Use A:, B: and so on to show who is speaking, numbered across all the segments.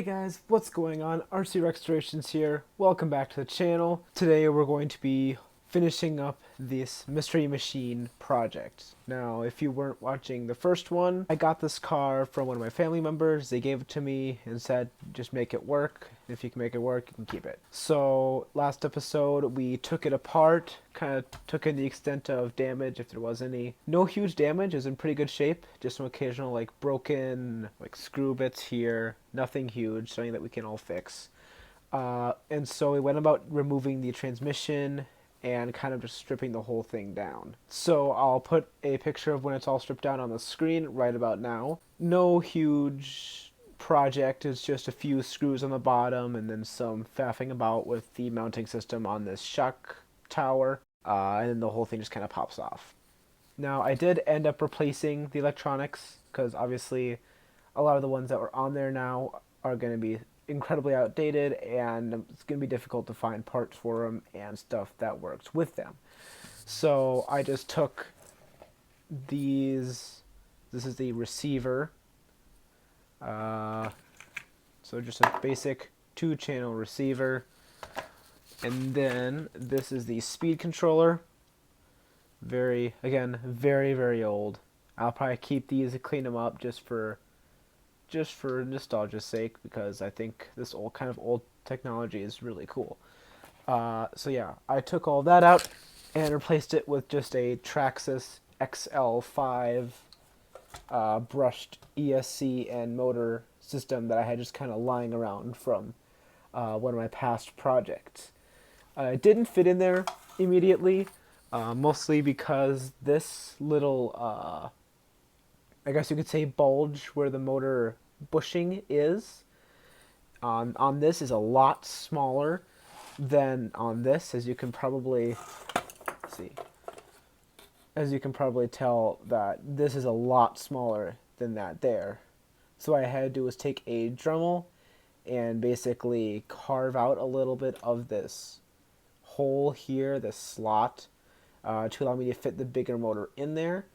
A: Hey guys, what's going on? Wreck-storations here. Welcome back to the channel. Today we're going to be finishing up this Mystery Machine project. Now, if you weren't watching the first one, I got this car from one of my family members. They gave it to me and said, just make it work. If you can make it work, you can keep it. So, last episode, we took it apart, kind of took in the extent of damage, if there was any. No huge damage, it was in pretty good shape. Just some occasional, broken, screw bits here. Nothing huge, something that we can all fix. And so we went about removing the transmission and kind of just stripping the whole thing down. So I'll put a picture of when it's all stripped down on the screen right about now. No huge project, it's just a few screws on the bottom and then some faffing about with the mounting system on this shock tower, and then the whole thing just kind of pops off. Now, I did end up replacing the electronics because obviously a lot of the ones that were on there now are going to be incredibly outdated, and it's going to be difficult to find parts for them and stuff that works with them. So I just took these. This is the receiver. So just a basic 2-channel receiver. And then this is the speed controller. Again, very, very old. I'll probably keep these and clean them up just for nostalgia's sake, because I think this old technology is really cool. So yeah, I took all that out and replaced it with just a Traxxas XL5 brushed ESC and motor system that I had just kind of lying around from one of my past projects. It didn't fit in there immediately, mostly because this little I guess you could say bulge where the motor bushing is on this is a lot smaller than on this, as you can probably see. As you can probably tell, that this is a lot smaller than that there. So what I had to do was take a Dremel and basically carve out a little bit of this hole here, this slot, to allow me to fit the bigger motor in there.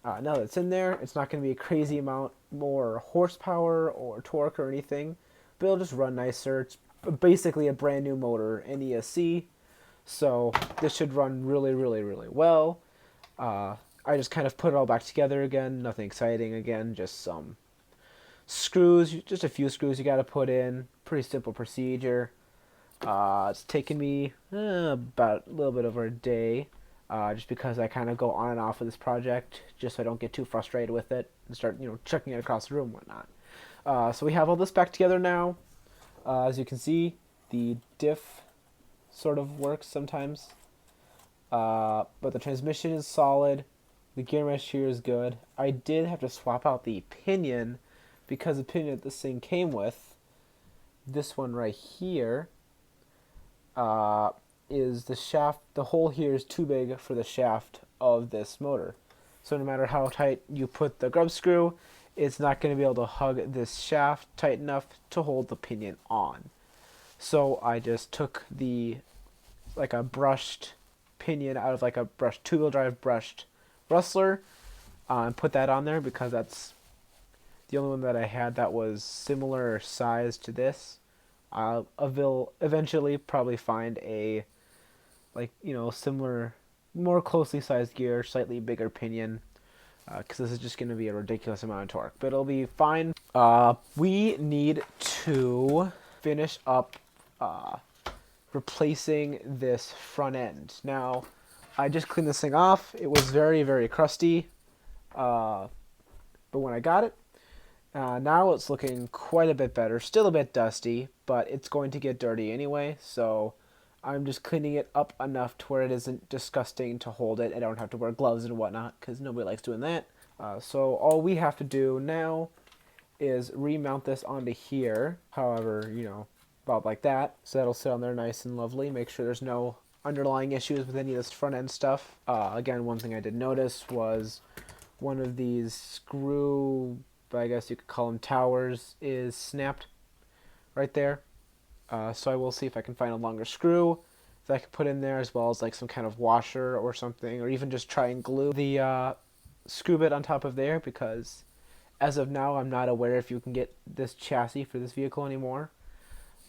A: Now that it's in there, it's not going to be a crazy amount more horsepower or torque or anything, but it'll just run nicer. It's basically a brand new motor in ESC, so this should run really, really, really well. I just kind of put it all back together again, nothing exciting again, just some screws, just a few screws you got to put in, pretty simple procedure. It's taken me about a little bit over a day. Just because I kind of go on and off with this project, just so I don't get too frustrated with it and start, chucking it across the room and whatnot. So we have all this back together now. As you can see, the diff sort of works sometimes, but the transmission is solid. The gear mesh here is good. I did have to swap out the pinion because the pinion that this thing came with, this one right here, is the shaft. The hole here is too big for the shaft of this motor, so no matter how tight you put the grub screw, it's not going to be able to hug this shaft tight enough to hold the pinion on. So I just took a brushed pinion out of a brushed 2-wheel drive brushed rustler, and put that on there because that's the only one that I had that was similar size to this. I will eventually probably find a similar, more closely sized gear, slightly bigger pinion, because this is just going to be a ridiculous amount of torque, but it'll be fine. We need to finish up replacing this front end. Now, I just cleaned this thing off. It was very, very crusty, but when I got it, now it's looking quite a bit better. Still a bit dusty, but it's going to get dirty anyway, so I'm just cleaning it up enough to where it isn't disgusting to hold it. I don't have to wear gloves and whatnot because nobody likes doing that. So all we have to do now is remount this onto here. However, about like that. So that'll sit on there nice and lovely. Make sure there's no underlying issues with any of this front end stuff. Again, one thing I did notice was one of these screw, I guess you could call them towers, is snapped right there. So I will see if I can find a longer screw that I can put in there, as well as some kind of washer or something, or even just try and glue the screw bit on top of there, because As of now, I'm not aware if you can get this chassis for this vehicle anymore,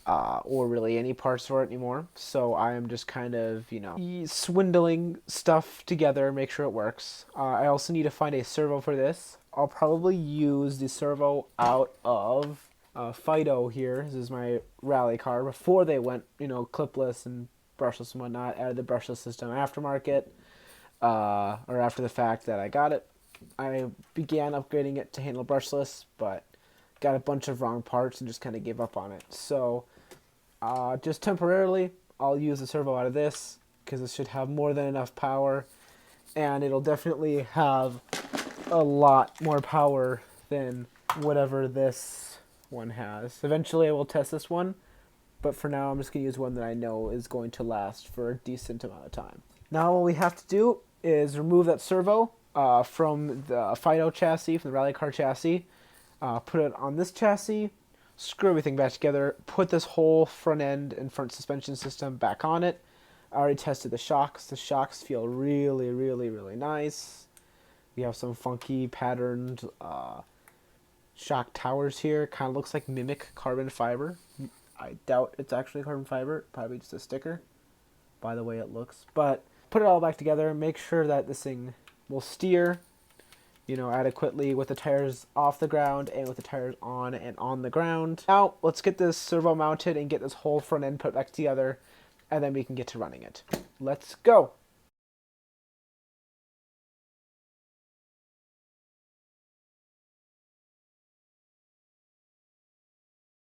A: or really any parts for it anymore. So I am just kind of, swindling stuff together, make sure it works. I also need to find a servo for this. I'll probably use the servo out of Fido here. This is my rally car before they went, clipless and brushless and whatnot. Added the brushless system aftermarket, or after the fact that I got it. I began upgrading it to handle brushless, but got a bunch of wrong parts and just kind of gave up on it. So just temporarily, I'll use the servo out of this because this should have more than enough power, and it'll definitely have a lot more power than whatever this one has. Eventually I will test this one, but for now I'm just going to use one that I know is going to last for a decent amount of time. Now all we have to do is remove that servo from the Fido chassis, from the rally car chassis, put it on this chassis, screw everything back together, put this whole front end and front suspension system back on it. I already tested the shocks. The shocks feel really, really, really nice. We have some funky patterned shock towers here. Kind of looks like mimic carbon fiber. I doubt it's actually carbon fiber. Probably just a sticker by the way it looks. But put it all back together. Make sure that this thing will steer, adequately with the tires off the ground and with the tires on and on the ground. Now, let's get this servo mounted and get this whole front end put back together, and then we can get to running it. Let's go!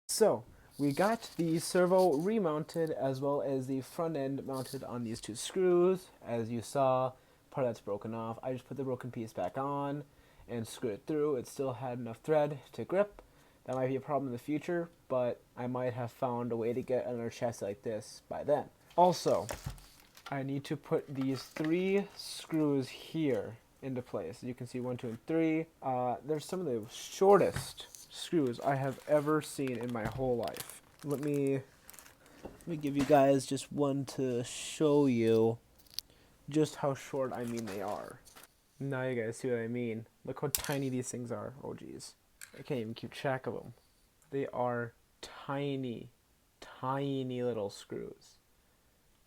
A: So, we got the servo remounted as well as the front end mounted on these two screws. As you saw, part of that's broken off. I just put the broken piece back on and screw it through. It still had enough thread to grip. That might be a problem in the future, but I might have found a way to get another chassis like this by then. Also, I need to put these 3 screws here into place. You can see 1, 2, and 3. They're some of the shortest screws I have ever seen in my whole life. Let me give you guys just one to show you just how short I mean they are. Now you guys see what I mean. Look how tiny these things are. Oh geez. I can't even keep track of them. They are tiny, tiny little screws.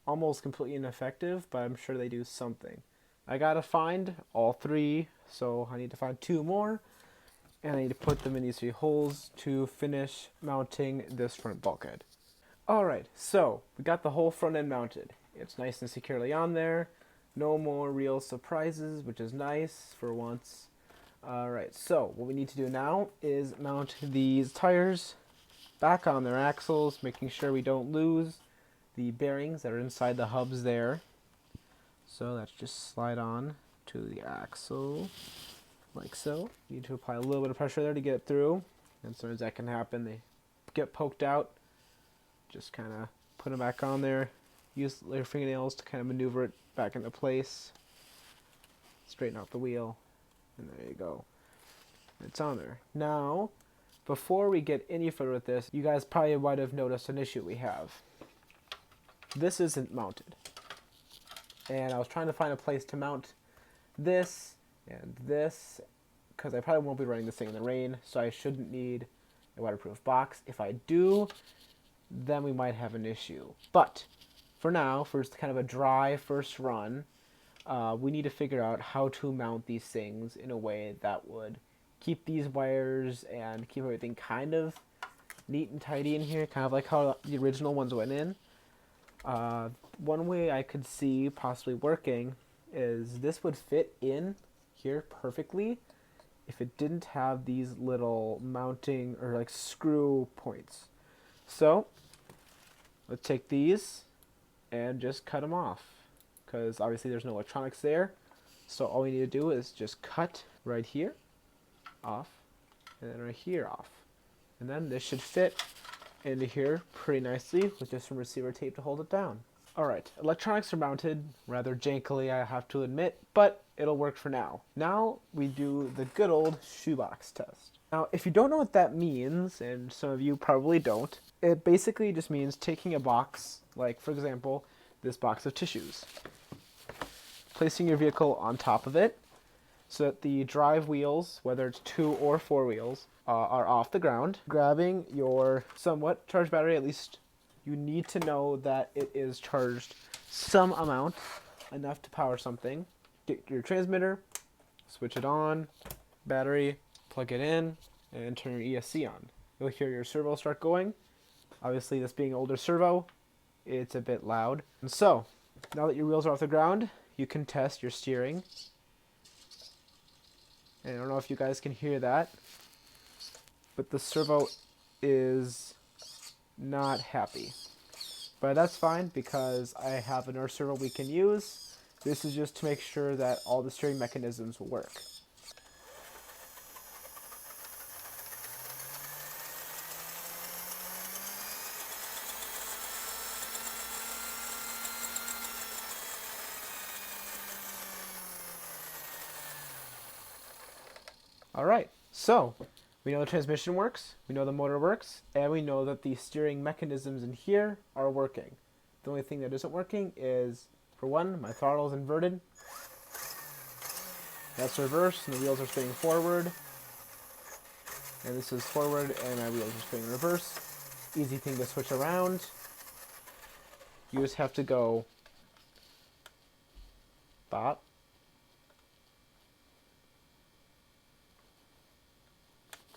A: Almost completely ineffective, but I'm sure they do something. I gotta find all 3, so I need to find 2 more. And I need to put them in these 3 holes to finish mounting this front bulkhead. Alright, so we got the whole front end mounted. It's nice and securely on there. No more real surprises, which is nice for once. Alright, so what we need to do now is mount these tires back on their axles, making sure we don't lose the bearings that are inside the hubs there. So let's just slide on to the axle like so. You need to apply a little bit of pressure there to get it through. And as soon as that can happen, they get poked out. Just kind of put them back on there. Use your fingernails to kind of maneuver it back into place. Straighten out the wheel. And there you go. It's on there. Now, before we get any further with this, you guys probably might have noticed an issue we have. This isn't mounted. And I was trying to find a place to mount this and this, because I probably won't be running this thing in the rain, so I shouldn't need a waterproof box. If I do, then we might have an issue. But for now, for kind of a dry first run, we need to figure out how to mount these things in a way that would keep these wires and keep everything kind of neat and tidy in here, kind of like how the original ones went in. One way I could see possibly working is this would fit in here perfectly if it didn't have these little mounting or like screw points. So let's take these and just cut them off, because obviously there's no electronics there. So all we need to do is just cut right here off and then right here off, and then this should fit into here pretty nicely with just some receiver tape to hold it down. Alright, electronics are mounted rather jankily, I have to admit, but it'll work for now. Now we do the good old shoebox test. Now, if you don't know what that means, and some of you probably don't, it basically just means taking a box, like for example, this box of tissues, placing your vehicle on top of it, so that the drive wheels, whether it's 2 or 4 wheels, are off the ground. Grabbing your somewhat charged battery, at least you need to know that it is charged some amount, enough to power something. Get your transmitter, switch it on, battery, plug it in, and turn your ESC on. You'll hear your servo start going. Obviously, this being an older servo, it's a bit loud. And so, now that your wheels are off the ground, you can test your steering. And I don't know if you guys can hear that, but the servo is not happy. But that's fine because I have another servo we can use. This is just to make sure that all the steering mechanisms will work. Alright, so we know the transmission works, we know the motor works, and we know that the steering mechanisms in here are working. The only thing that isn't working is, for one, my throttle is inverted. That's reverse, and the wheels are spinning forward. And this is forward, and my wheels are spinning reverse. Easy thing to switch around. You just have to go bop.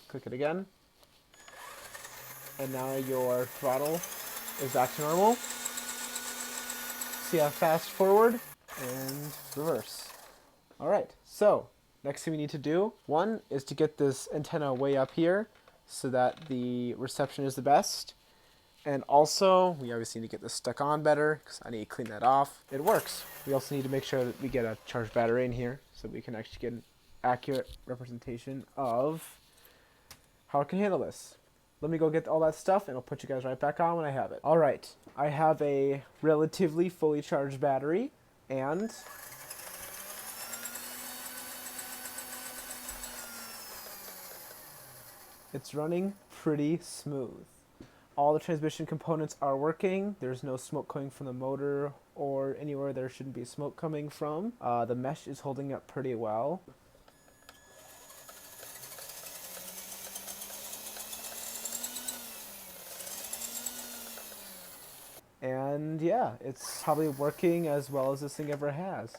A: Click it again. And now your throttle is back to normal. See how fast forward and reverse. Alright, so next thing we need to do, one, is to get this antenna way up here so that the reception is the best. And also, we obviously need to get this stuck on better because I need to clean that off. It works. We also need to make sure that we get a charged battery in here so we can actually get an accurate representation of how it can handle this. Let me go get all that stuff and I'll put you guys right back on when I have it. Alright, I have a relatively fully charged battery and it's running pretty smooth. All the transmission components are working. There's no smoke coming from the motor or anywhere there shouldn't be smoke coming from. The mesh is holding up pretty well. And yeah, it's probably working as well as this thing ever has.